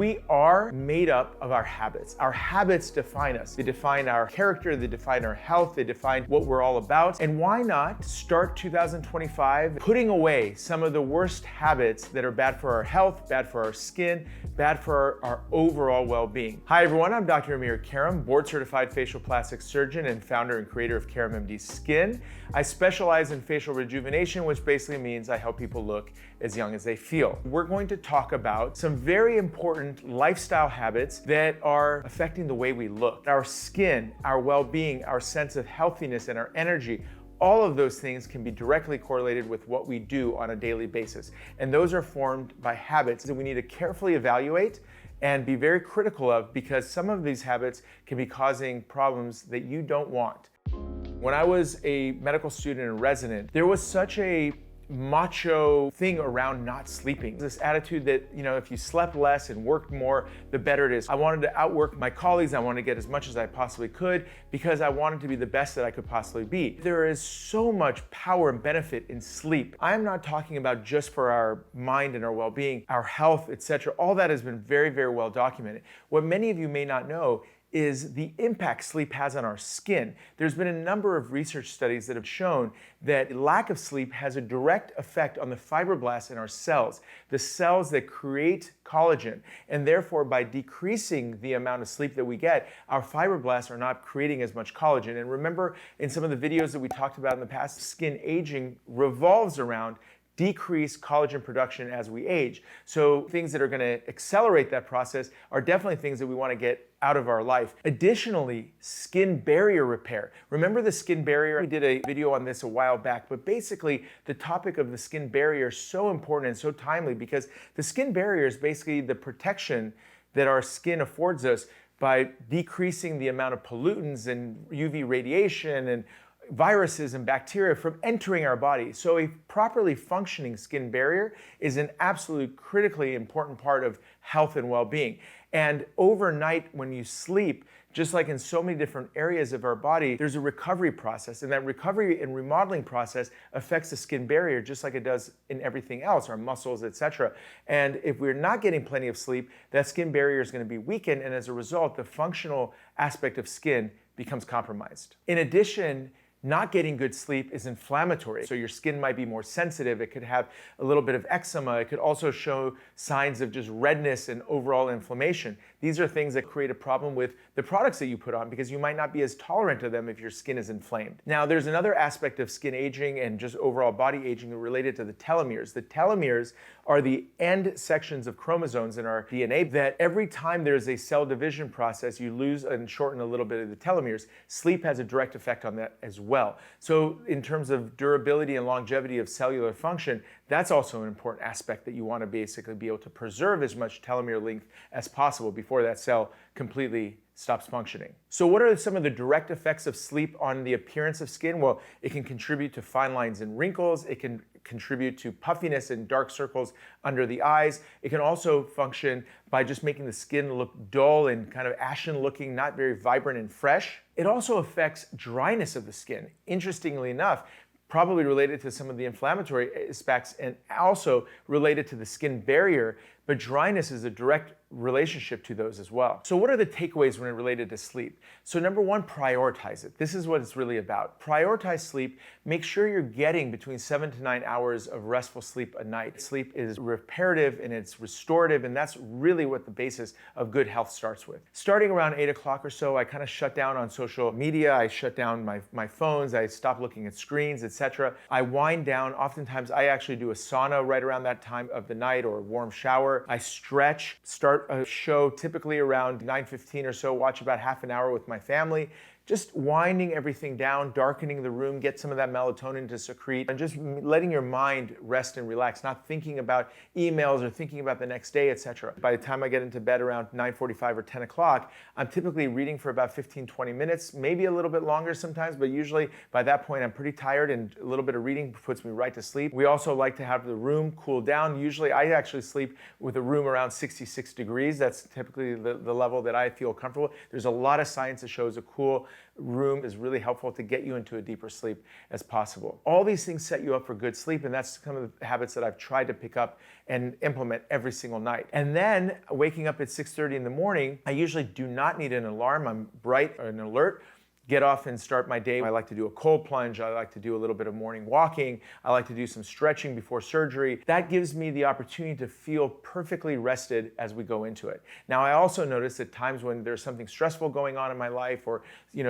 We are made up of our habits. Our habits define us. They define our character, they define our health, they define what we're all about. And why not start 2025 putting away some of the worst habits that are bad for our health, bad for our skin, bad for our overall well-being. Hi everyone, I'm Dr. Karam, board certified facial plastic surgeon and founder and creator of KaramMD Skin. I specialize in facial rejuvenation, which basically means I help people look as young as they feel. We're going to talk about some very important lifestyle habits that are affecting the way we look. Our skin, our well-being, our sense of healthiness, and our energy. All of those things can be directly correlated with what we do on a daily basis. And those are formed by habits that we need to carefully evaluate and be very critical of, because some of these habits can be causing problems that you don't want. When I was a medical student and resident, there was such a macho thing around not sleeping. This attitude that, if you slept less and worked more, the better it is. I wanted to outwork my colleagues. I wanted to get as much as I possibly could because I wanted to be the best that I could possibly be. There is so much power and benefit in sleep. I am not talking about just for our mind and our well-being, our health, etc. All that has been very, very well documented. What many of you may not know is the impact sleep has on our skin. There's been a number of research studies that have shown that lack of sleep has a direct effect on the fibroblasts in our cells, the cells that create collagen. And therefore, by decreasing the amount of sleep that we get, our fibroblasts are not creating as much collagen. And remember, in some of the videos that we talked about in the past, skin aging revolves around decreased collagen production as we age. So things that are going to accelerate that process are definitely things that we want to get out of our life. Additionally, skin barrier repair. Remember the skin barrier? We did a video on this a while back, but basically the topic of the skin barrier is so important and so timely because the skin barrier is basically the protection that our skin affords us by decreasing the amount of pollutants and UV radiation and viruses and bacteria from entering our body. So a properly functioning skin barrier is an absolute critically important part of health and well-being. And overnight when you sleep, just like in so many different areas of our body, there's a recovery process, and that recovery and remodeling process affects the skin barrier just like it does in everything else, our muscles, etc. And if we're not getting plenty of sleep, that skin barrier is going to be weakened, and as a result, the functional aspect of skin becomes compromised. In addition, not getting good sleep is inflammatory. So your skin might be more sensitive. It could have a little bit of eczema. It could also show signs of just redness and overall inflammation. These are things that create a problem with the products that you put on because you might not be as tolerant to them if your skin is inflamed. Now, there's another aspect of skin aging and just overall body aging related to the telomeres. The telomeres are the end sections of chromosomes in our DNA that every time there's a cell division process, you lose and shorten a little bit of the telomeres. Sleep has a direct effect on that as well. So in terms of durability and longevity of cellular function, that's also an important aspect that you want to basically be able to preserve as much telomere length as possible before that cell completely stops functioning. So what are some of the direct effects of sleep on the appearance of skin? Well, it can contribute to fine lines and wrinkles. It can contribute to puffiness and dark circles under the eyes. It can also function by just making the skin look dull and kind of ashen looking, not very vibrant and fresh. It also affects dryness of the skin. Interestingly enough, probably related to some of the inflammatory aspects and also related to the skin barrier, but dryness is a direct relationship to those as well. So what are the takeaways when related to sleep? So number one, prioritize it. This is what it's really about. Prioritize sleep. Make sure you're getting between 7 to 9 hours of restful sleep a night. Sleep is reparative and it's restorative, and that's really what the basis of good health starts with. Starting around 8 o'clock or so, I kind of shut down on social media. I shut down my phones. I stop looking at screens, etc. I wind down. Oftentimes, I actually do a sauna right around that time of the night or a warm shower. I stretch, start a show typically around 9:15 or so, watch about half an hour with my family. Just winding everything down, darkening the room, get some of that melatonin to secrete, and just letting your mind rest and relax, not thinking about emails or thinking about the next day, etc. By the time I get into bed around 9:45 or 10 o'clock, I'm typically reading for about 15, 20 minutes, maybe a little bit longer sometimes, but usually by that point I'm pretty tired and a little bit of reading puts me right to sleep. We also like to have the room cool down. Usually I actually sleep with a room around 66 degrees. That's typically the level that I feel comfortable. There's a lot of science that shows a cool room is really helpful to get you into a deeper sleep as possible. All these things set you up for good sleep, and that's some of the habits that I've tried to pick up and implement every single night. And then waking up at 6:30 in the morning, I usually do not need an alarm. I'm bright and alert. Get off and start my day. I like to do a cold plunge. I like to do a little bit of morning walking. I like to do some stretching before surgery. That gives me the opportunity to feel perfectly rested as we go into it. Now, I also notice at times when there's something stressful going on in my life, or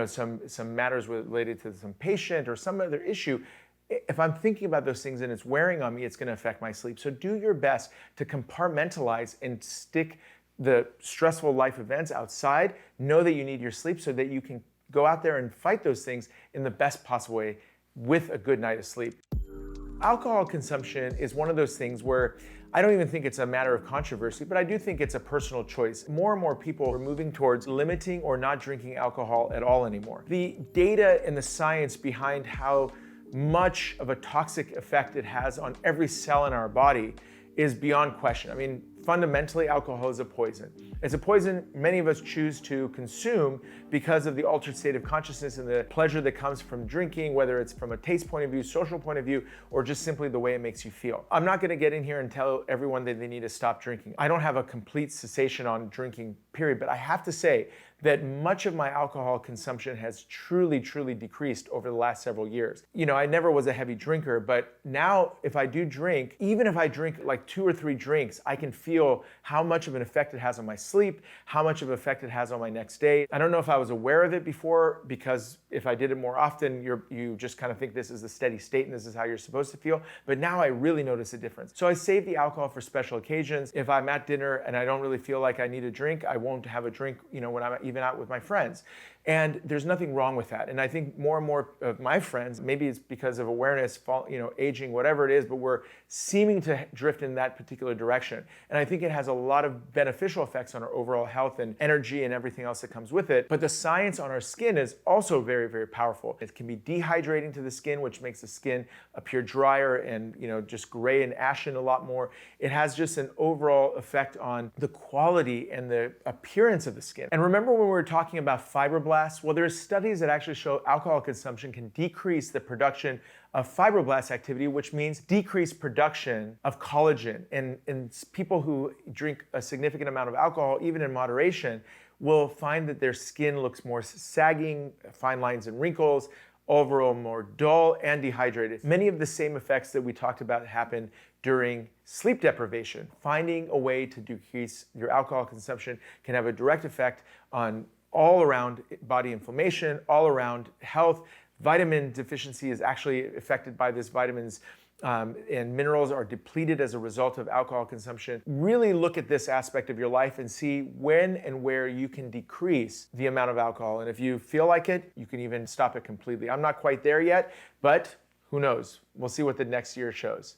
some matters related to some patient or some other issue, if I'm thinking about those things and it's wearing on me, it's going to affect my sleep. So do your best to compartmentalize and stick the stressful life events outside. Know that you need your sleep so that you can go out there and fight those things in the best possible way with a good night of sleep. Alcohol consumption is one of those things where I don't even think it's a matter of controversy, but I do think it's a personal choice. More and more people are moving towards limiting or not drinking alcohol at all anymore. The data and the science behind how much of a toxic effect it has on every cell in our body is beyond question. I mean, fundamentally, alcohol is a poison. It's a poison many of us choose to consume because of the altered state of consciousness and the pleasure that comes from drinking, whether it's from a taste point of view, social point of view, or just simply the way it makes you feel. I'm not gonna get in here and tell everyone that they need to stop drinking. I don't have a complete cessation on drinking, period, but I have to say that much of my alcohol consumption has truly decreased over the last several years. I never was a heavy drinker, but now if I do drink, even if I drink like 2 or 3 drinks, I can feel how much of an effect it has on my sleep, how much of an effect it has on my next day. I don't know if I was aware of it before, because if I did it more often, you just kind of think this is the steady state and this is how you're supposed to feel. But now I really notice a difference. So I save the alcohol for special occasions. If I'm at dinner and I don't really feel like I need a drink, I won't have a drink, when I'm even out with my friends. And there's nothing wrong with that. And I think more and more of my friends, maybe it's because of awareness, aging, whatever it is, but we're seeming to drift in that particular direction. And I think it has a lot of beneficial effects on our overall health and energy and everything else that comes with it. But the science on our skin is also very powerful. It can be dehydrating to the skin, which makes the skin appear drier and just gray and ashen a lot more. It has just an overall effect on the quality and the appearance of the skin. And remember when we were talking about fibroblasts? Well, there's studies that actually show alcohol consumption can decrease the production of fibroblast activity, which means decreased production of collagen. And people who drink a significant amount of alcohol, even in moderation, will find that their skin looks more sagging, fine lines and wrinkles, overall more dull and dehydrated. Many of the same effects that we talked about happen during sleep deprivation. Finding a way to decrease your alcohol consumption can have a direct effect on all around body inflammation, all around health. Vitamin deficiency is actually affected by this. Vitamins and minerals are depleted as a result of alcohol consumption. Really look at this aspect of your life and see when and where you can decrease the amount of alcohol. And if you feel like it, you can even stop it completely. I'm not quite there yet, but who knows? We'll see what the next year shows.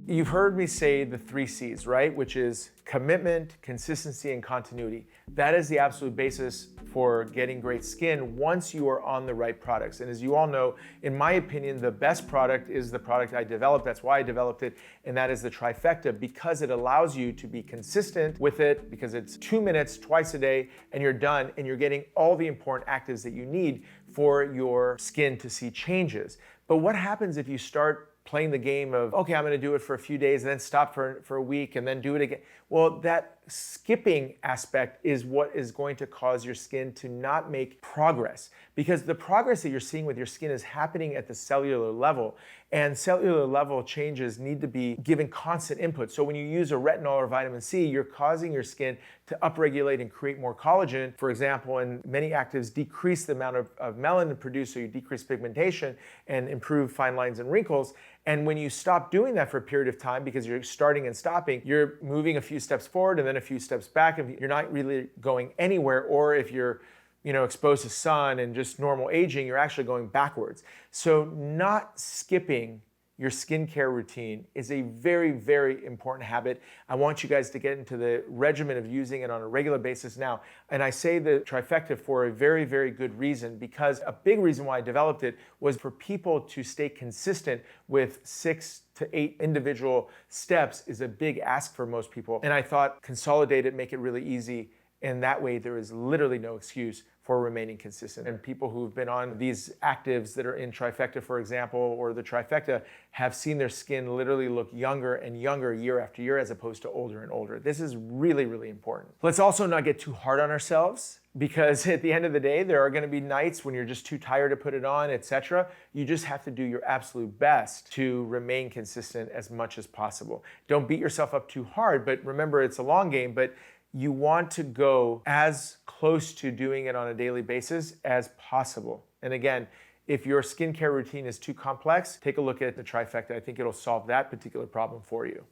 You've heard me say the 3 C's, right? Which is commitment, consistency, and continuity. That is the absolute basis for getting great skin once you are on the right products. And as you all know, in my opinion, the best product is the product I developed. That's why I developed it. And that is the trifecta, because it allows you to be consistent with it, because it's 2 minutes twice a day and you're done, and you're getting all the important actives that you need for your skin to see changes. But what happens if you start playing the game of, okay, I'm gonna do it for a few days and then stop for a week and then do it again? Well, that skipping aspect is what is going to cause your skin to not make progress, because the progress that you're seeing with your skin is happening at the cellular level, and cellular level changes need to be given constant input. So when you use a retinol or vitamin C, you're causing your skin to upregulate and create more collagen, for example, and many actives decrease the amount of melanin produced, so you decrease pigmentation and improve fine lines and wrinkles. And when you stop doing that for a period of time, because you're starting and stopping, you're moving a few steps forward and then a few steps back, and you're not really going anywhere. Or if you're exposed to sun and just normal aging, you're actually going backwards. So not skipping your skincare routine is a very important habit. I want you guys to get into the regimen of using it on a regular basis now. And I say the trifecta for a very good reason, because a big reason why I developed it was for people to stay consistent with 6 to 8 individual steps is a big ask for most people. And I thought consolidate it, make it really easy, And that way, there is literally no excuse for remaining consistent. And people who've been on these actives that are in trifecta, for example, or the trifecta, have seen their skin literally look younger and younger year after year as opposed to older and older. This is really, really important. Let's also not get too hard on ourselves, because at the end of the day, there are going to be nights when you're just too tired to put it on, etc. You just have to do your absolute best to remain consistent as much as possible. Don't beat yourself up too hard, but remember, it's a long game, but you want to go as close to doing it on a daily basis as possible. And again, if your skincare routine is too complex, take a look at the trifecta. I think it'll solve that particular problem for you.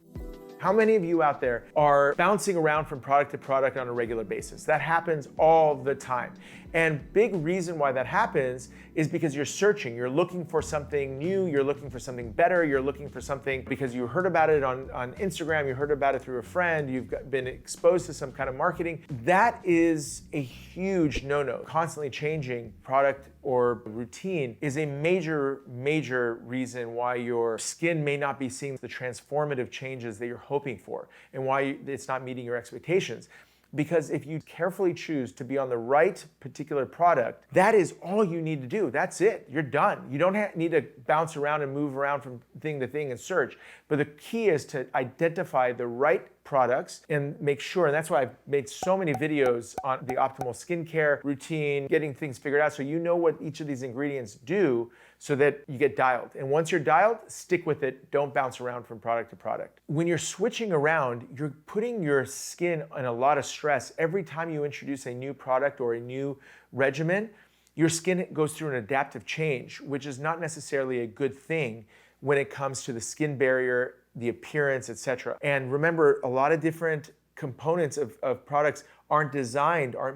How many of you out there are bouncing around from product to product on a regular basis? That happens all the time. And big reason why that happens is because you're searching, you're looking for something new, you're looking for something better, you're looking for something because you heard about it on Instagram, you heard about it through a friend, you've been exposed to some kind of marketing. That is a huge no-no. Constantly changing product or routine is a major, major reason why your skin may not be seeing the transformative changes that you're hoping for and why it's not meeting your expectations. Because if you carefully choose to be on the right particular product, that is all you need to do. That's it. You're done. You don't need to bounce around and move around from thing to thing and search. But the key is to identify the right products and make sure, and that's why I've made so many videos on the optimal skincare routine, getting things figured out so you know what each of these ingredients do so that you get dialed. And once you're dialed, stick with it. Don't bounce around from product to product. When you're switching around, you're putting your skin in a lot of stress. Every time you introduce a new product or a new regimen, your skin goes through an adaptive change, which is not necessarily a good thing when it comes to the skin barrier, the appearance, etc. And remember, a lot of different components of products aren't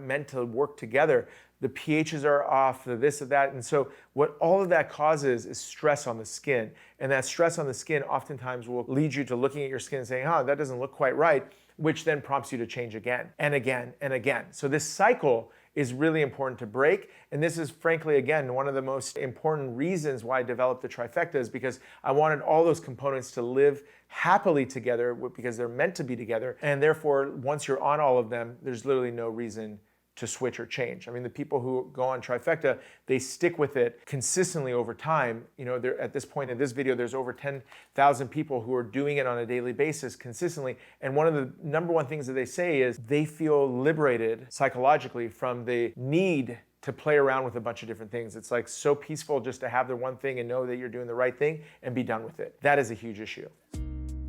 meant to work together. The pHs are off, the this or that. And so what all of that causes is stress on the skin. And that stress on the skin oftentimes will lead you to looking at your skin and saying, that doesn't look quite right, which then prompts you to change again and again and again. So this cycle is really important to break. And this is frankly, again, one of the most important reasons why I developed the trifecta, is because I wanted all those components to live happily together because they're meant to be together. And therefore, once you're on all of them, there's literally no reason to switch or change. I mean, the people who go on trifecta, they stick with it consistently over time. You know, at this point in this video, there's over 10,000 people who are doing it on a daily basis consistently. And one of the number one things that they say is they feel liberated psychologically from the need to play around with a bunch of different things. It's like so peaceful just to have the one thing and know that you're doing the right thing and be done with it. That is a huge issue.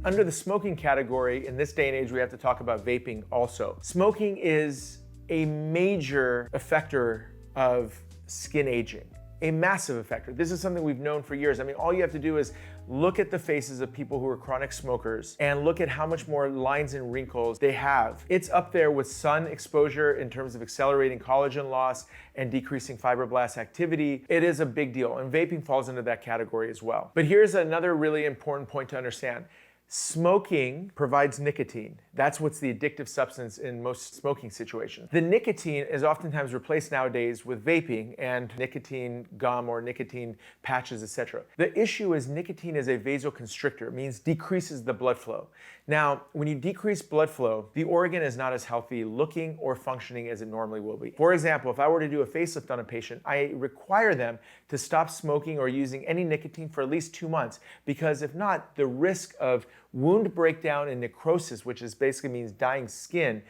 Under the smoking category, in this day and age, we have to talk about vaping also. Smoking is a major effector of skin aging, a massive effector. This is something we've known for years. I mean, all you have to do is look at the faces of people who are chronic smokers and look at how much more lines and wrinkles they have. It's up there with sun exposure in terms of accelerating collagen loss and decreasing fibroblast activity. It is a big deal, and vaping falls into that category as well. But here's another really important point to understand. Smoking provides nicotine. That's what's the addictive substance in most smoking situations. The nicotine is oftentimes replaced nowadays with vaping and nicotine gum or nicotine patches, etc. The issue is nicotine is a vasoconstrictor. It means decreases the blood flow. Now, when you decrease blood flow, the organ is not as healthy looking or functioning as it normally will be. For example, if I were to do a facelift on a patient, I require them to stop smoking or using any nicotine for at least 2 months, because if not, the risk of wound breakdown and necrosis, which basically means dying skin,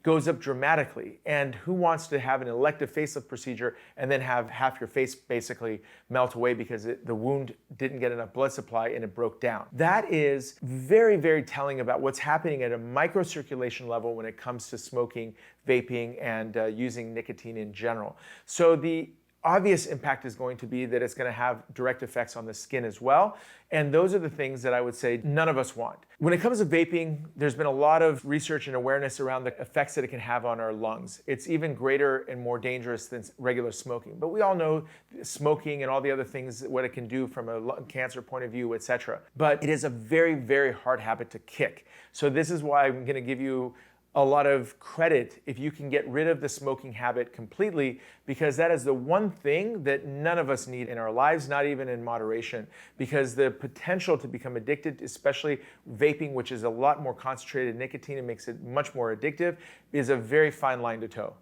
goes up dramatically. And who wants to have an elective facelift procedure and then have half your face basically melt away because the wound didn't get enough blood supply and it broke down? That is very, very telling about what's happening at a microcirculation level when it comes to smoking, vaping, and using nicotine in general. So the obvious impact is going to be that it's going to have direct effects on the skin as well. And those are the things that I would say none of us want. When it comes to vaping, there's been a lot of research and awareness around the effects that it can have on our lungs. It's even greater and more dangerous than regular smoking. But we all know smoking and all the other things, what it can do from a lung cancer point of view, etc. But it is a very, very hard habit to kick. So this is why I'm going to give you a lot of credit if you can get rid of the smoking habit completely, because that is the one thing that none of us need in our lives, not even in moderation, because the potential to become addicted, especially vaping, which is a lot more concentrated nicotine and makes it much more addictive, is a very fine line to toe.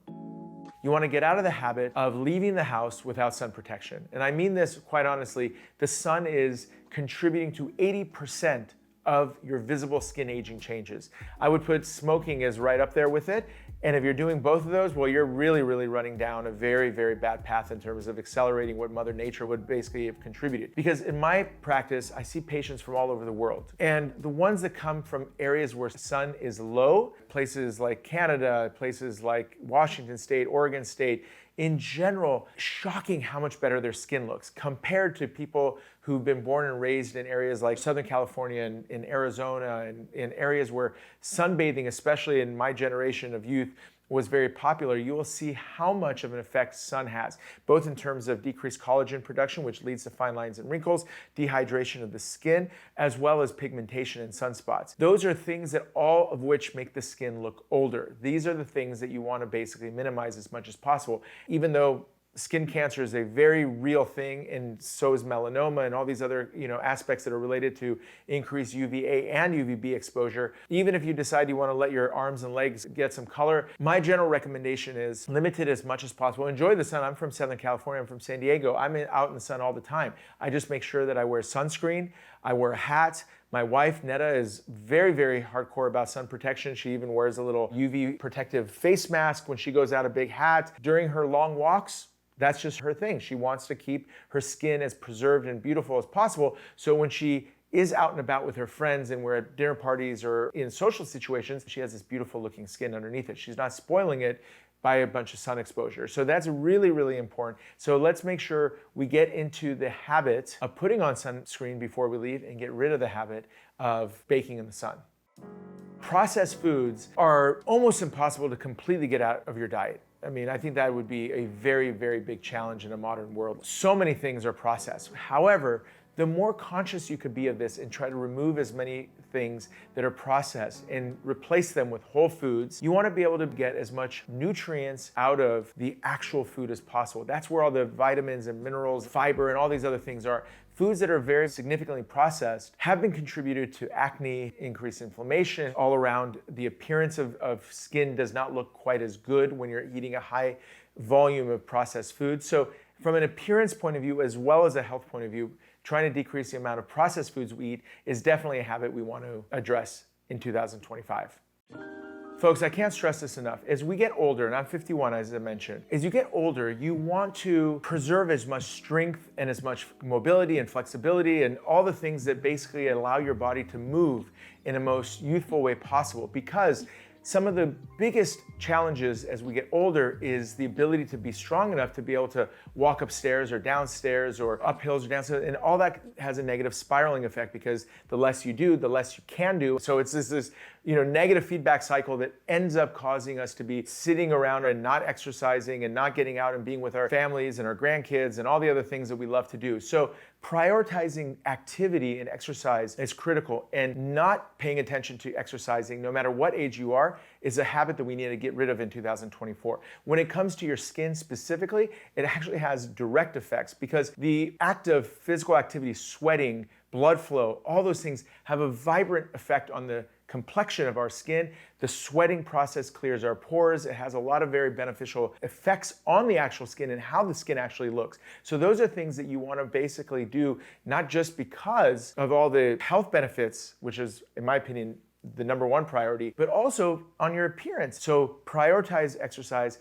You want to get out of the habit of leaving the house without sun protection. And I mean this quite honestly, the sun is contributing to 80% of your visible skin aging changes. I would put smoking as right up there with it. And if you're doing both of those, well, you're really running down a very, very bad path in terms of accelerating what Mother Nature would basically have contributed. Because in my practice, I see patients from all over the world. And the ones that come from areas where sun is low, places like Canada, places like Washington State, Oregon State, in general, shocking how much better their skin looks compared to people who've been born and raised in areas like Southern California and in Arizona and in areas where sunbathing, especially in my generation of youth, was very popular. You will see how much of an effect sun has, both in terms of decreased collagen production, which leads to fine lines and wrinkles, dehydration of the skin, as well as pigmentation and sunspots. Those are things that all of which make the skin look older. These are the things that you want to basically minimize as much as possible, even though skin cancer is a very real thing, and so is melanoma and all these other aspects that are related to increased UVA and UVB exposure. Even if you decide you want to let your arms and legs get some color, my general recommendation is limit it as much as possible. Enjoy the sun. I'm from Southern California. I'm from San Diego. I'm out in the sun all the time. I just make sure that I wear sunscreen. I wear a hat. My wife, Netta, is very hardcore about sun protection. She even wears a little UV protective face mask when she goes out, a big hat. During her long walks, that's just her thing. She wants to keep her skin as preserved and beautiful as possible. So when she is out and about with her friends and we're at dinner parties or in social situations, she has this beautiful looking skin underneath it. She's not spoiling it by a bunch of sun exposure. So that's really important. So let's make sure we get into the habit of putting on sunscreen before we leave and get rid of the habit of baking in the sun. Processed foods are almost impossible to completely get out of your diet. I mean, I think that would be a very big challenge in a modern world. So many things are processed. However, the more conscious you could be of this and try to remove as many things that are processed and replace them with whole foods, you want to be able to get as much nutrients out of the actual food as possible. That's where all the vitamins and minerals, fiber, and all these other things are. Foods that are very significantly processed have been contributed to acne, increased inflammation, all around. The appearance of skin does not look quite as good when you're eating a high volume of processed food. So from an appearance point of view, as well as a health point of view, trying to decrease the amount of processed foods we eat is definitely a habit we want to address in 2025. Folks, I can't stress this enough. As we get older, and I'm 51 as I mentioned, as you get older, you want to preserve as much strength and as much mobility and flexibility and all the things that basically allow your body to move in the most youthful way possible, because some of the biggest challenges as we get older is the ability to be strong enough to be able to walk upstairs or downstairs or up hills or downstairs, and all that has a negative spiraling effect because the less you do, the less you can do. So it's this negative feedback cycle that ends up causing us to be sitting around and not exercising and not getting out and being with our families and our grandkids and all the other things that we love to do. So prioritizing activity and exercise is critical, and not paying attention to exercising, no matter what age you are, is a habit that we need to get rid of in 2024. When it comes to your skin specifically, it actually has direct effects because the act of physical activity, sweating, blood flow, all those things have a vibrant effect on the complexion of our skin. The sweating process clears our pores. It has a lot of very beneficial effects on the actual skin and how the skin actually looks. So those are things that you want to basically do, not just because of all the health benefits, which is, in my opinion, the number one priority, but also on your appearance. So prioritize exercise.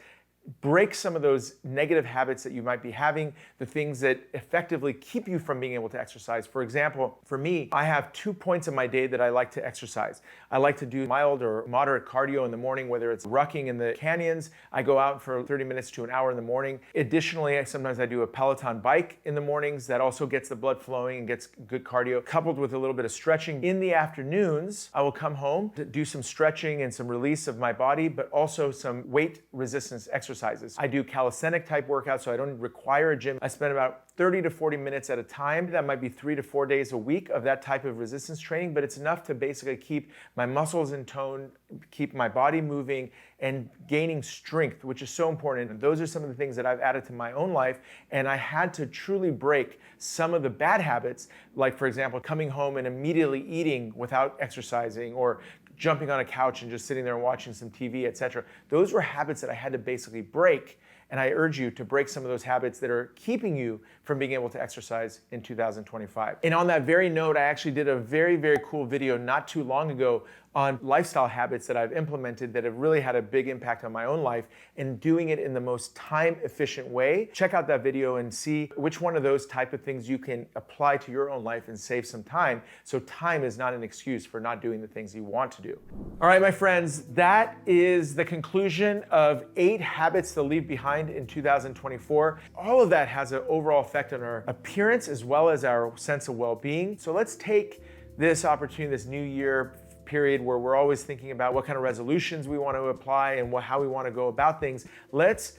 Break some of those negative habits that you might be having, the things that effectively keep you from being able to exercise. For example, for me, I have 2 points of my day that I like to exercise. I like to do mild or moderate cardio in the morning, whether it's rucking in the canyons. I go out for 30 minutes to an hour in the morning. Additionally, sometimes I do a Peloton bike in the mornings. That also gets the blood flowing and gets good cardio, coupled with a little bit of stretching. In the afternoons, I will come home to do some stretching and some release of my body, but also some weight resistance exercise exercises. I do calisthenic type workouts, so I don't require a gym. I spend about 30 to 40 minutes at a time. That might be 3 to 4 days a week of that type of resistance training, but it's enough to basically keep my muscles in tone, keep my body moving, and gaining strength, which is so important. And those are some of the things that I've added to my own life, and I had to truly break some of the bad habits, like for example, coming home and immediately eating without exercising, or jumping on a couch and just sitting there and watching some TV, etc. Those were habits that I had to basically break. And I urge you to break some of those habits that are keeping you from being able to exercise in 2025. And on that very note, I actually did a very, very cool video not too long ago on lifestyle habits that I've implemented that have really had a big impact on my own life, and doing it in the most time efficient way. Check out that video and see which one of those type of things you can apply to your own life and save some time, so time is not an excuse for not doing the things you want to do. All right, my friends, that is the conclusion of 8 habits to leave behind in 2024. All of that has an overall effect on our appearance as well as our sense of well-being. So let's take this opportunity, this new year period where we're always thinking about what kind of resolutions we want to apply and how we want to go about things. Let's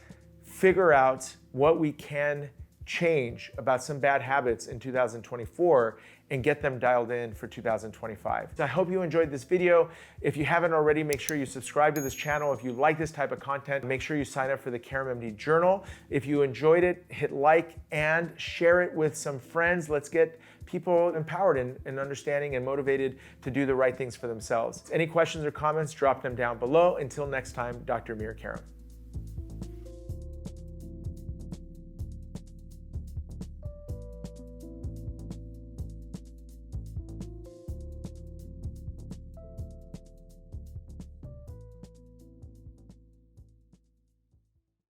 figure out what we can change about some bad habits in 2024 and get them dialed in for 2025. So I hope you enjoyed this video. If you haven't already, make sure you subscribe to this channel. If you like this type of content, make sure you sign up for the KaramMD Journal. If you enjoyed it, hit like and share it with some friends. Let's get people empowered and understanding and motivated to do the right things for themselves. Any questions or comments, drop them down below. Until next time, Dr. Amir Karam.